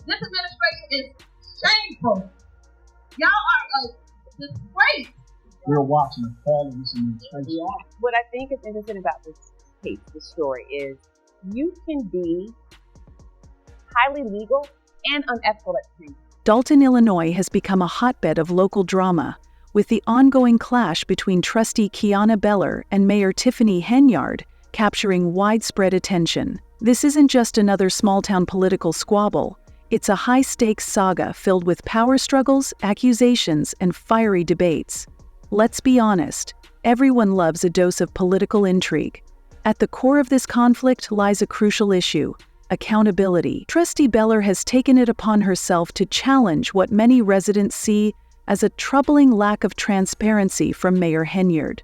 This administration is shameful. Y'all are a disgrace. We're watching the fall of this administration. Yeah. What I think is interesting about this case, this story, is you can be highly legal and unethical at the same time. Dalton, Illinois has become a hotbed of local drama, with the ongoing clash between Trustee Kiana Beller and Mayor Tiffany Henyard capturing widespread attention. This isn't just another small-town political squabble. It's a high-stakes saga filled with power struggles, accusations, and fiery debates. Let's be honest, everyone loves a dose of political intrigue. At the core of this conflict lies a crucial issue: accountability. Trustee Beller has taken it upon herself to challenge what many residents see as a troubling lack of transparency from Mayor Henyard.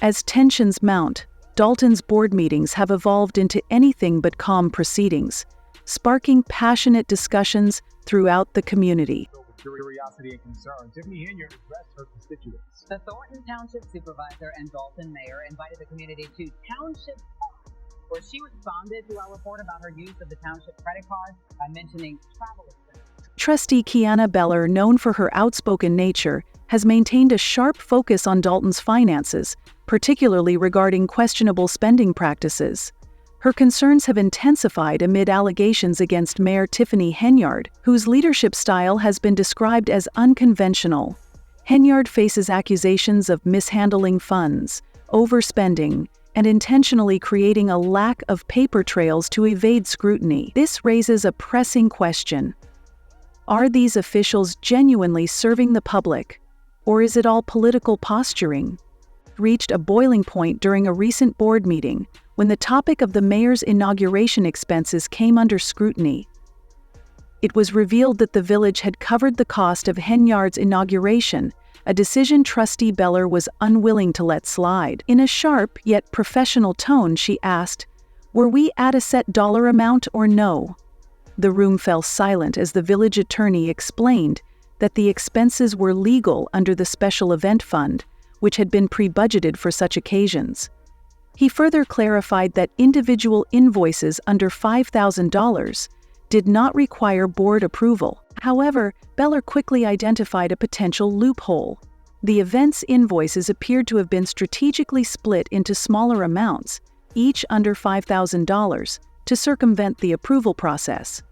As tensions mount, Dalton's board meetings have evolved into anything but calm proceedings, sparking passionate discussions throughout the community. Curiosity and concern, Tiffany Henyard addressed her constituents. The Thornton Township Supervisor and Dalton Mayor invited the community to Township Talk, where she responded to our report about her use of the township credit card by mentioning travel expenses. Trustee Kiana Beller, known for her outspoken nature, has maintained a sharp focus on Dalton's finances, particularly regarding questionable spending practices. Her concerns have intensified amid allegations against Mayor Tiffany Henyard, whose leadership style has been described as unconventional. Henyard faces accusations of mishandling funds, overspending, and intentionally creating a lack of paper trails to evade scrutiny. This raises a pressing question. Are these officials genuinely serving the public, or is it all political posturing? Reached a boiling point during a recent board meeting when the topic of the mayor's inauguration expenses came under scrutiny. It was revealed that the village had covered the cost of Henyard's inauguration, a decision Trustee Beller was unwilling to let slide. In a sharp yet professional tone, she asked, "Were we at a set dollar amount or no?" The room fell silent as the village attorney explained that the expenses were legal under the special event fund, which had been pre-budgeted for such occasions. He further clarified that individual invoices under $5,000 did not require board approval. However, Beller quickly identified a potential loophole. The event's invoices appeared to have been strategically split into smaller amounts, each under $5,000, to circumvent the approval process.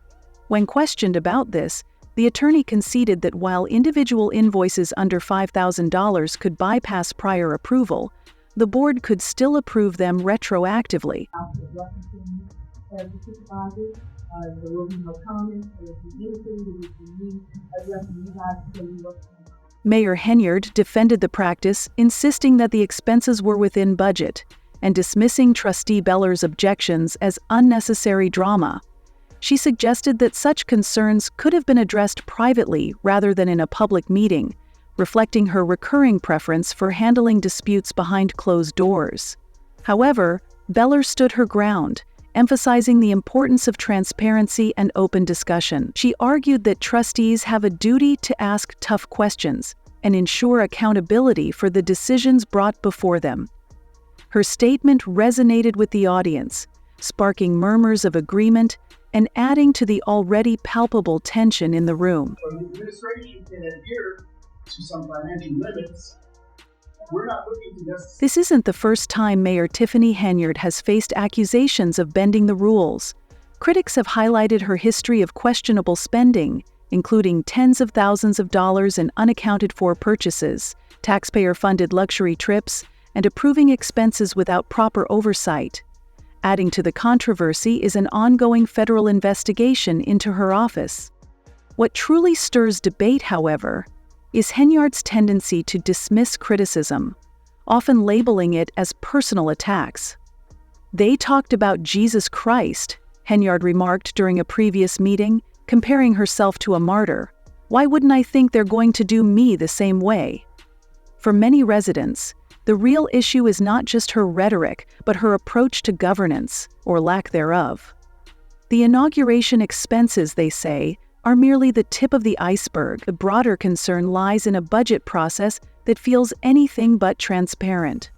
When questioned about this, the attorney conceded that while individual invoices under $5,000 could bypass prior approval, the board could still approve them retroactively. Mayor Henyard defended the practice, insisting that the expenses were within budget, and dismissing Trustee Beller's objections as unnecessary drama. She suggested that such concerns could have been addressed privately rather than in a public meeting, reflecting her recurring preference for handling disputes behind closed doors. However, Beller stood her ground, emphasizing the importance of transparency and open discussion. She argued that trustees have a duty to ask tough questions and ensure accountability for the decisions brought before them. Her statement resonated with the audience, sparking murmurs of agreement and adding to the already palpable tension in the room. So the administration can adhere to some financial limits. We're not looking to necessarily. This isn't the first time Mayor Tiffany Henyard has faced accusations of bending the rules. Critics have highlighted her history of questionable spending, including tens of thousands of dollars in unaccounted-for purchases, taxpayer-funded luxury trips, and approving expenses without proper oversight. Adding to the controversy is an ongoing federal investigation into her office. What truly stirs debate, however, is Henyard's tendency to dismiss criticism, often labeling it as personal attacks. "They talked about Jesus Christ," Henyard remarked during a previous meeting, comparing herself to a martyr. "Why wouldn't I think they're going to do me the same way?" For many residents, the real issue is not just her rhetoric, but her approach to governance, or lack thereof. The inauguration expenses, they say, are merely the tip of the iceberg. The broader concern lies in a budget process that feels anything but transparent.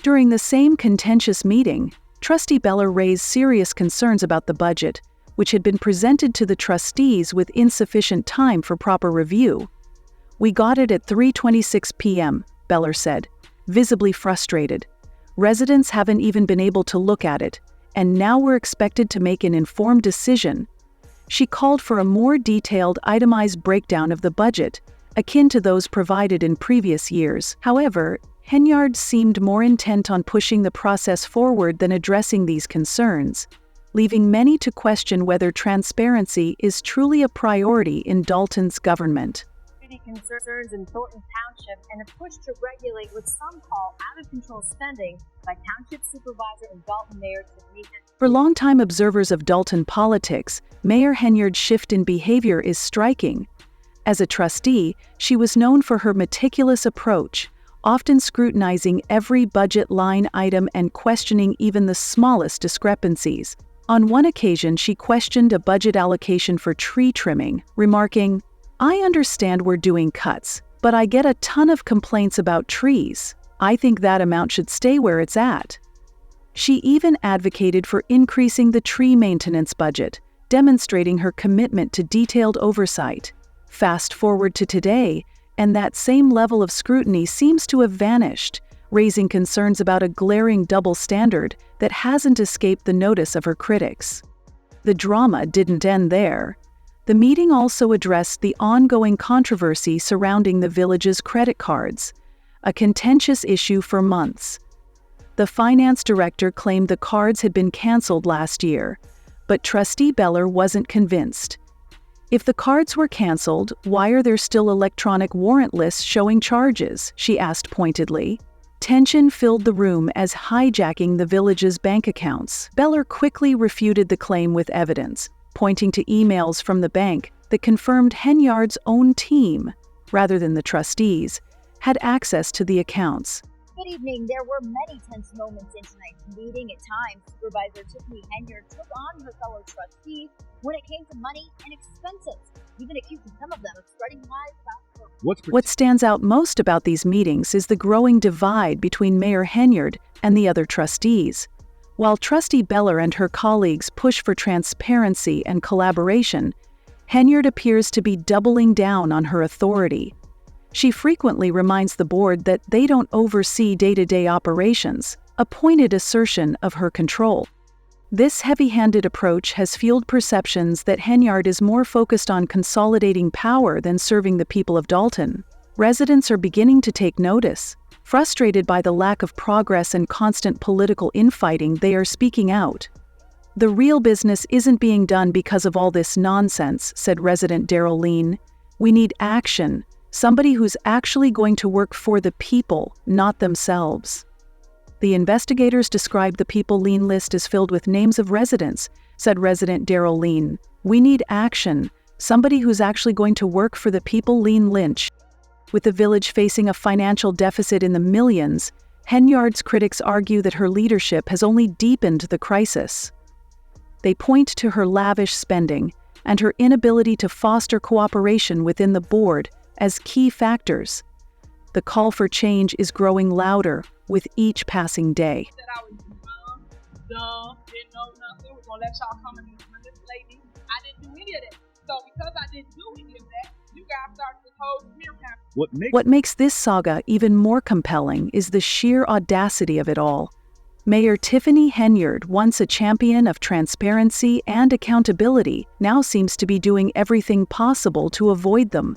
During the same contentious meeting, Trustee Beller raised serious concerns about the budget, which had been presented to the trustees with insufficient time for proper review. "We got it at 3:26 p.m., Beller said, visibly frustrated. "Residents haven't even been able to look at it, and now we're expected to make an informed decision." She called for a more detailed, itemized breakdown of the budget, akin to those provided in previous years. However, Henyard seemed more intent on pushing the process forward than addressing these concerns, leaving many to question whether transparency is truly a priority in Dalton's government. Concerns in Thornton Township and a push to regulate what some call out-of-control spending by Township Supervisor and Dalton Mayor Tiffany. For longtime observers of Dalton politics, Mayor Henyard's shift in behavior is striking. As a trustee, she was known for her meticulous approach, often scrutinizing every budget line item and questioning even the smallest discrepancies. On one occasion, she questioned a budget allocation for tree trimming, remarking, "I understand we're doing cuts, but I get a ton of complaints about trees. I think that amount should stay where it's at." She even advocated for increasing the tree maintenance budget, demonstrating her commitment to detailed oversight. Fast forward to today, and that same level of scrutiny seems to have vanished, raising concerns about a glaring double standard that hasn't escaped the notice of her critics. The drama didn't end there. The meeting also addressed the ongoing controversy surrounding the village's credit cards, a contentious issue for months. The finance director claimed the cards had been canceled last year, but Trustee Beller wasn't convinced. "If the cards were canceled, why are there still electronic warrant lists showing charges?" she asked pointedly. Tension filled the room as hijacking the village's bank accounts. Beller quickly refuted the claim with evidence, pointing to emails from the bank that confirmed Henyard's own team, rather than the trustees, had access to the accounts. Good evening. There were many tense moments in tonight's meeting. At times, Supervisor Tiffany Henyard took on her fellow trustees when it came to money and expenses, even accusing some of them of spreading lies about her. What stands out most about these meetings is the growing divide between Mayor Henyard and the other trustees. While Trustee Beller and her colleagues push for transparency and collaboration, Henyard appears to be doubling down on her authority. She frequently reminds the board that they don't oversee day-to-day operations, a pointed assertion of her control. This heavy-handed approach has fueled perceptions that Henyard is more focused on consolidating power than serving the people of Dalton. Residents are beginning to take notice. Frustrated by the lack of progress and constant political infighting, they are speaking out. "The real business isn't being done because of all this nonsense," said resident Daryl Lean. "We need action, somebody who's actually going to work for the people, not themselves." The investigators described the People Lean list as filled with names of residents, said resident Daryl Lean. "We need action, somebody who's actually going to work for the people." Lean Lynch. With the village facing a financial deficit in the millions, Henyard's critics argue that her leadership has only deepened the crisis. They point to her lavish spending and her inability to foster cooperation within the board as key factors. The call for change is growing louder with each passing day. I was dumb, didn't know nothing, was gonna let y'all come and manipulate me. I didn't do any of that. So because I didn't do any of that, you guys started this whole smear campaign. What makes this saga even more compelling is the sheer audacity of it all. Mayor Tiffany Henyard, once a champion of transparency and accountability, now seems to be doing everything possible to avoid them.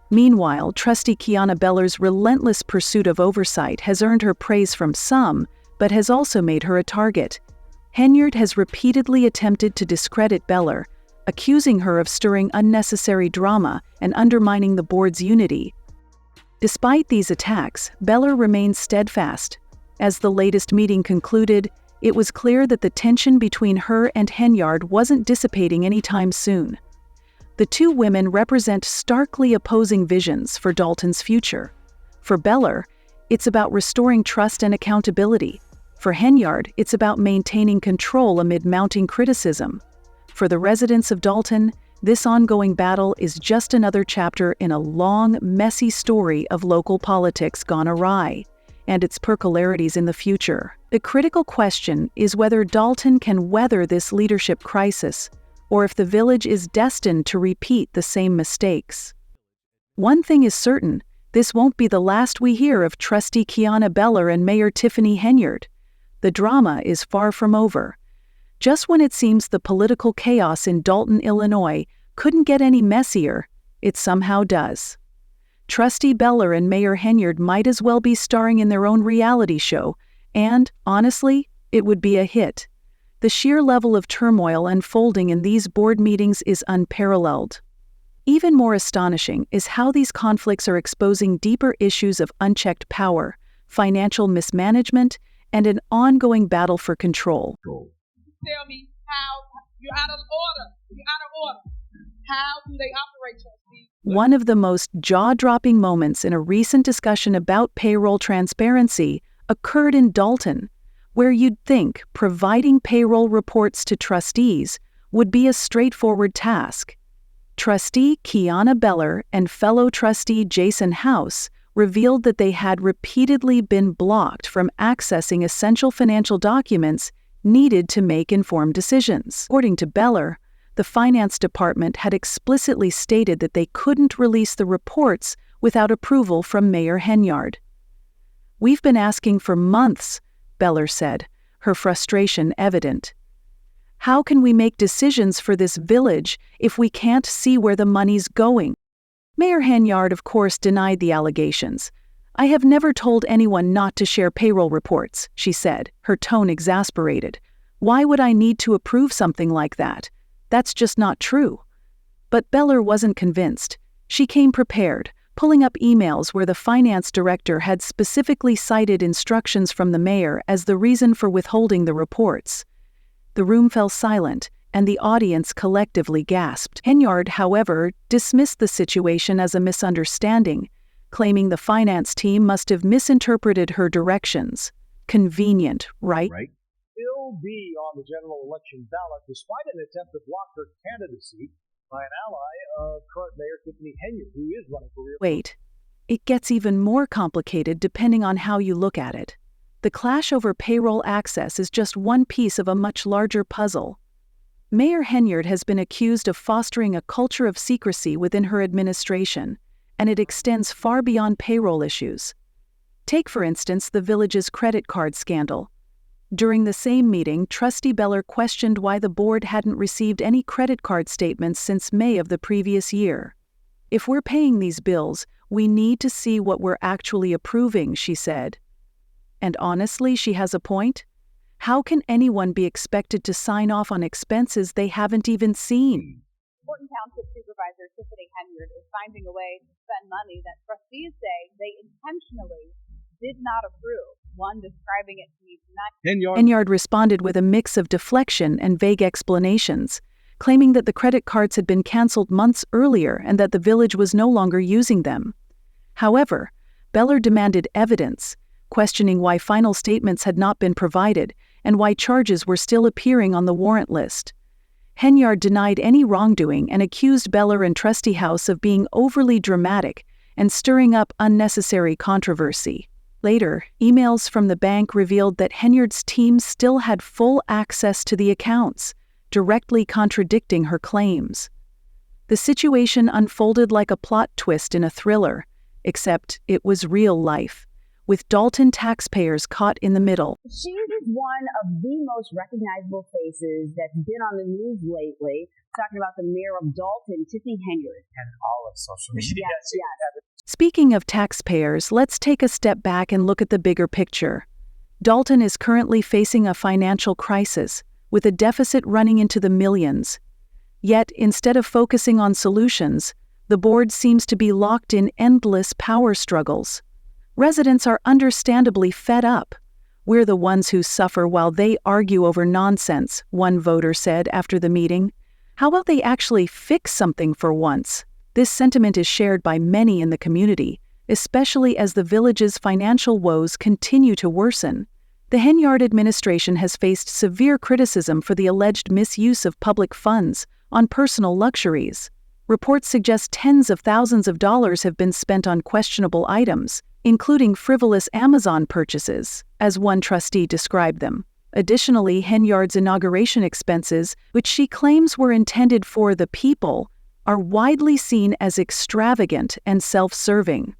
Meanwhile, Trustee Kiana Beller's relentless pursuit of oversight has earned her praise from some, but has also made her a target. Henyard has repeatedly attempted to discredit Beller, accusing her of stirring unnecessary drama and undermining the board's unity. Despite these attacks, Beller remains steadfast. As the latest meeting concluded, it was clear that the tension between her and Henyard wasn't dissipating anytime soon. The two women represent starkly opposing visions for Dalton's future. For Beller, it's about restoring trust and accountability. For Henyard, it's about maintaining control amid mounting criticism. For the residents of Dalton, this ongoing battle is just another chapter in a long, messy story of local politics gone awry, and its peculiarities in the future. The critical question is whether Dalton can weather this leadership crisis, or if the village is destined to repeat the same mistakes. One thing is certain, this won't be the last we hear of Trustee Kiana Beller and Mayor Tiffany Henyard. The drama is far from over. Just when it seems the political chaos in Dalton, Illinois, couldn't get any messier, it somehow does. Trustee Beller and Mayor Henyard might as well be starring in their own reality show, and, honestly, it would be a hit. The sheer level of turmoil unfolding in these board meetings is unparalleled. Even more astonishing is how these conflicts are exposing deeper issues of unchecked power, financial mismanagement, and an ongoing battle for control. Tell me how you're out of order. You're out of order. How do they operate, Trustee? One of the most jaw-dropping moments in a recent discussion about payroll transparency occurred in Dalton, where you'd think providing payroll reports to trustees would be a straightforward task. Trustee Kiana Beller and fellow trustee Jason House revealed that they had repeatedly been blocked from accessing essential financial documents needed to make informed decisions. According to Beller, the finance department had explicitly stated that they couldn't release the reports without approval from Mayor Henyard. "We've been asking for months," Beller said, her frustration evident. "How can we make decisions for this village if we can't see where the money's going?" Mayor Henyard, of course, denied the allegations. "I have never told anyone not to share payroll reports," she said, her tone exasperated. "Why would I need to approve something like that? That's just not true." But Beller wasn't convinced. She came prepared, pulling up emails where the finance director had specifically cited instructions from the mayor as the reason for withholding the reports. The room fell silent, and the audience collectively gasped. Henyard, however, dismissed the situation as a misunderstanding, claiming the finance team must have misinterpreted her directions. Convenient, right? Still be on the general election ballot despite an attempt to block her candidacy by an ally of current Mayor Tiffany Henyard, who is running for re-election. Wait, it gets even more complicated depending on how you look at it. The clash over payroll access is just one piece of a much larger puzzle. Mayor Henyard has been accused of fostering a culture of secrecy within her administration, and it extends far beyond payroll issues. Take, for instance, the village's credit card scandal. During the same meeting, Trustee Beller questioned why the board hadn't received any credit card statements since May of the previous year. "If we're paying these bills, we need to see what we're actually approving," she said. And honestly, she has a point. How can anyone be expected to sign off on expenses they haven't even seen? Morton Township Supervisor Tiffany Henyard is finding a way to spend money that trustees say they intentionally did not approve. One describing it to me tonight. Henyard responded with a mix of deflection and vague explanations, claiming that the credit cards had been canceled months earlier and that the village was no longer using them. However, Beller demanded evidence, questioning why final statements had not been provided and why charges were still appearing on the warrant list. Henyard denied any wrongdoing and accused Beller and Trustee House of being overly dramatic and stirring up unnecessary controversy. Later, emails from the bank revealed that Henyard's team still had full access to the accounts, directly contradicting her claims. The situation unfolded like a plot twist in a thriller, except it was real life, with Dalton taxpayers caught in the middle. She is one of the most recognizable faces that's been on the news lately, talking about the mayor of Dalton, Tiffany Henyard. And all of social media. Yes. Speaking of taxpayers, let's take a step back and look at the bigger picture. Dalton is currently facing a financial crisis, with a deficit running into the millions. Yet, instead of focusing on solutions, the board seems to be locked in endless power struggles. Residents are understandably fed up. "We're the ones who suffer while they argue over nonsense," one voter said after the meeting. "How about they actually fix something for once?" This sentiment is shared by many in the community, especially as the village's financial woes continue to worsen. The Henyard administration has faced severe criticism for the alleged misuse of public funds on personal luxuries. Reports suggest tens of thousands of dollars have been spent on questionable items, including frivolous Amazon purchases, as one trustee described them. Additionally, Henyard's inauguration expenses, which she claims were intended for the people, are widely seen as extravagant and self-serving.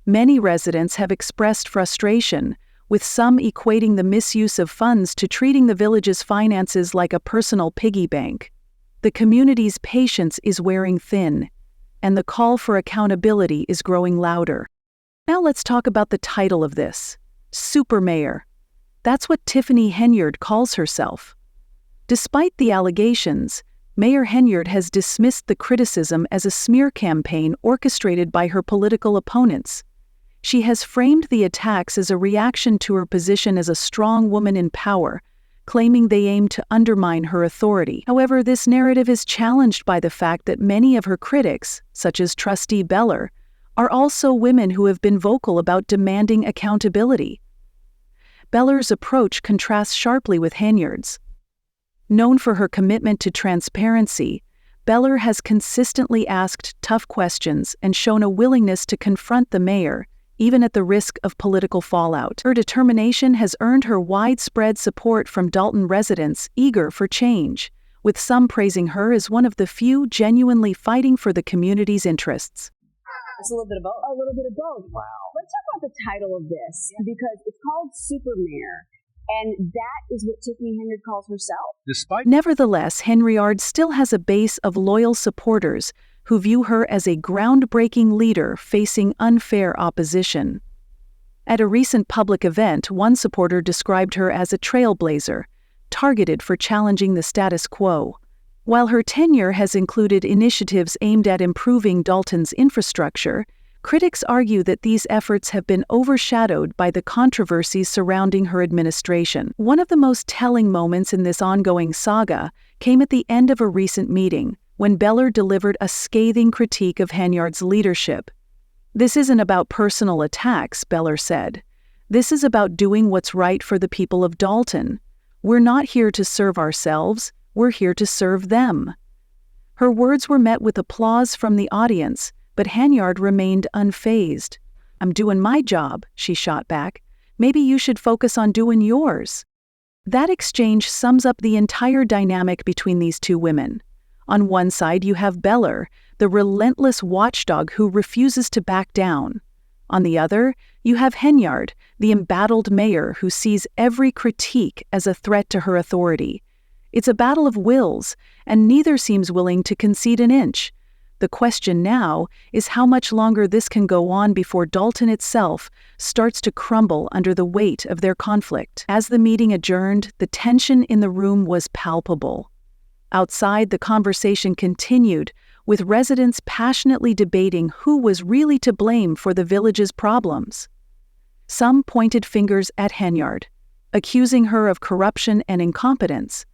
Many residents have expressed frustration, with some equating the misuse of funds to treating the village's finances like a personal piggy bank. The community's patience is wearing thin, and the call for accountability is growing louder. Now let's talk about the title of this: Super Mayor. That's what Tiffany Henyard calls herself. Despite the allegations, Mayor Henyard has dismissed the criticism as a smear campaign orchestrated by her political opponents. She has framed the attacks as a reaction to her position as a strong woman in power, claiming they aim to undermine her authority. However, this narrative is challenged by the fact that many of her critics, such as Trustee Beller, are also women who have been vocal about demanding accountability. Beller's approach contrasts sharply with Henyard's. Known for her commitment to transparency, Beller has consistently asked tough questions and shown a willingness to confront the mayor, even at the risk of political fallout. Her determination has earned her widespread support from Dalton residents eager for change, with some praising her as one of the few genuinely fighting for the community's interests. It's a little bit of both. A little bit of both. Wow. Let's talk about the title of this, because it's called Super Mayor, and that is what Tiffany Henyard calls herself. Nevertheless, Henyard still has a base of loyal supporters who view her as a groundbreaking leader facing unfair opposition. At a recent public event, one supporter described her as a trailblazer, targeted for challenging the status quo. While her tenure has included initiatives aimed at improving Dalton's infrastructure, critics argue that these efforts have been overshadowed by the controversies surrounding her administration. One of the most telling moments in this ongoing saga came at the end of a recent meeting, when Beller delivered a scathing critique of Henyard's leadership. "This isn't about personal attacks," Beller said. "This is about doing what's right for the people of Dalton. We're not here to serve ourselves, we're here to serve them." Her words were met with applause from the audience, but Henyard remained unfazed. "I'm doing my job," she shot back. "Maybe you should focus on doing yours." That exchange sums up the entire dynamic between these two women. On one side, you have Beller, the relentless watchdog who refuses to back down. On the other, you have Henyard, the embattled mayor who sees every critique as a threat to her authority. It's a battle of wills, and neither seems willing to concede an inch. The question now is how much longer this can go on before Dalton itself starts to crumble under the weight of their conflict. As the meeting adjourned, the tension in the room was palpable. Outside, the conversation continued, with residents passionately debating who was really to blame for the village's problems. Some pointed fingers at Henyard, accusing her of corruption and incompetence.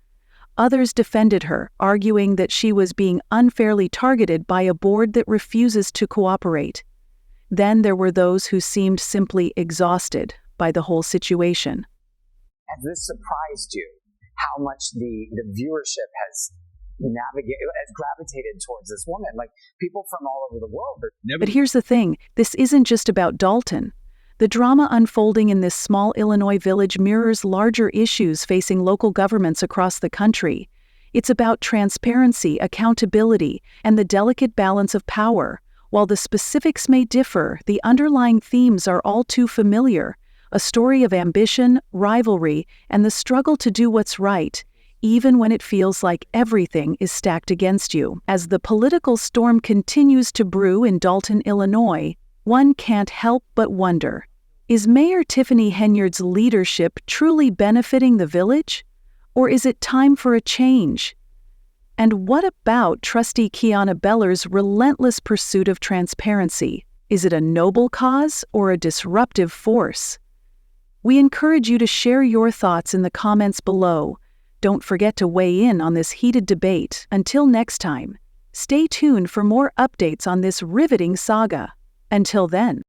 Others defended her, arguing that she was being unfairly targeted by a board that refuses to cooperate. Then there were those who seemed simply exhausted by the whole situation. Has this surprised you, how much the viewership has gravitated towards this woman? Like, people from all over the world are... But here's the thing, this isn't just about Dalton. The drama unfolding in this small Illinois village mirrors larger issues facing local governments across the country. It's about transparency, accountability, and the delicate balance of power. While the specifics may differ, the underlying themes are all too familiar. A story of ambition, rivalry, and the struggle to do what's right, even when it feels like everything is stacked against you. As the political storm continues to brew in Dalton, Illinois, one can't help but wonder, is Mayor Tiffany Henyard's leadership truly benefiting the village? Or is it time for a change? And what about Trustee Kiana Beller's relentless pursuit of transparency? Is it a noble cause or a disruptive force? We encourage you to share your thoughts in the comments below. Don't forget to weigh in on this heated debate. Until next time, stay tuned for more updates on this riveting saga. Until then.